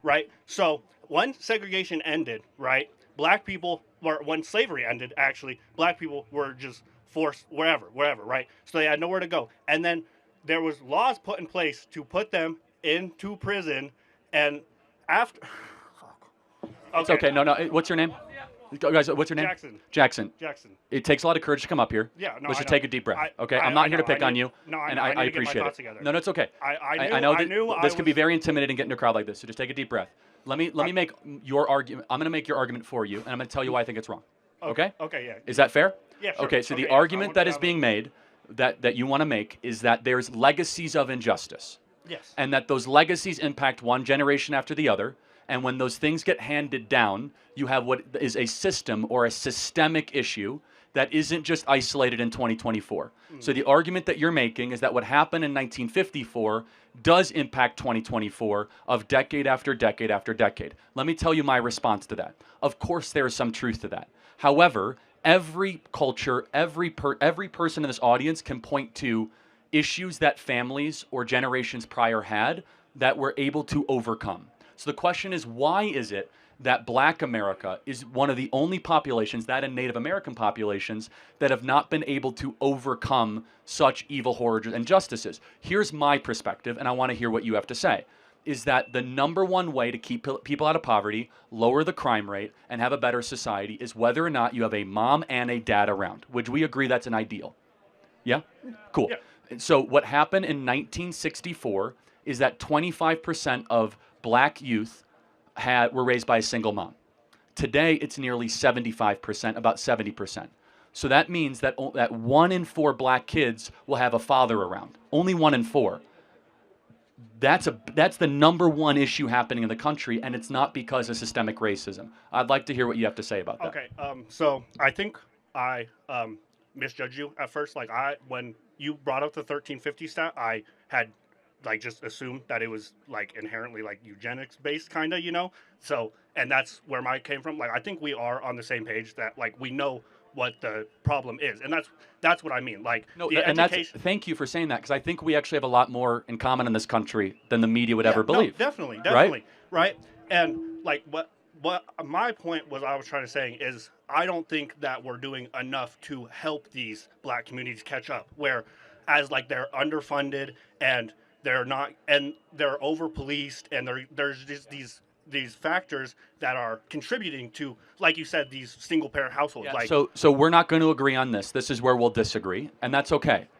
right? So when segregation ended, right, black people, or when slavery ended, actually, black people were just forced wherever, right? So they had nowhere to go. And then there was laws put in place to put them into prison. And after, It's okay, okay. No, no. What's your name? Guys, what's your name? Jackson, Jackson. Jackson. It takes a lot of courage to come up here. Yeah, no, Let's I just know. take a deep breath. I, Okay, I, I'm I not here to know. I pick on need. you, No, I and know. I I need to get my appreciate it. thoughts together. No, no, it's okay. I I knew. know I that knew. I this can was. be very intimidating getting in a crowd like this. So just take a deep breath. Let me make your argument. I'm going to make your argument for you, and I'm going to tell you why I think it's wrong. Okay. Okay? Okay. Yeah. Is that fair? Yeah. Sure. Okay. So the Okay. Yes. I argument want to that is have being made, that you want to make, is that there's legacies of injustice, Yes. and that those legacies impact one generation after the other. And when those things get handed down, you have what is a system or a systemic issue that isn't just isolated in 2024. So the argument that you're making is that what happened in 1954 does impact 2024 of decade after decade after decade. Let me tell you my response to that. Of course, there is some truth to that. However, every culture, every person in this audience can point to issues that families or generations prior had that we're able to overcome. So the question is, why is it that Black America is one of the only populations, that and Native American populations, that have not been able to overcome such evil, horrors, and injustices? Here's my perspective, and I want to hear what you have to say. Is that the number one way to keep people out of poverty, lower the crime rate, and have a better society is whether or not you have a mom and a dad around? Would we agree that's an ideal? Yeah? Cool. Yeah. So what happened in 1964 is that 25% of black youth were raised by a single mom. Today, it's nearly 75%, about 70%. So that means that 1 in 4 black kids will have a father around. Only 1 in 4. That's the number one issue happening in the country, and it's not because of systemic racism. I'd like to hear what you have to say about that. Okay. So I think I misjudged you at first. Like when you brought up the 1350 stat, I had like just assumed that it was like inherently like eugenics based, kind of, So, and that's where mine came from. Like I think we are on the same page that like we know what the problem is, and that's what I mean. Like No, the and education. thank you for saying that, because I think we actually have a lot more in common in this country than the media would Yeah, ever no, believe. definitely, Right? definitely, right? And like what my point was, I was trying to say is, I don't think that we're doing enough to help these black communities catch up. Where, as like they're underfunded and they're not, and they're over policed, and there's just these factors that are contributing to, like you said, these single parent households. Yeah. Like So we're not going to agree on this. This is where we'll disagree, and that's okay.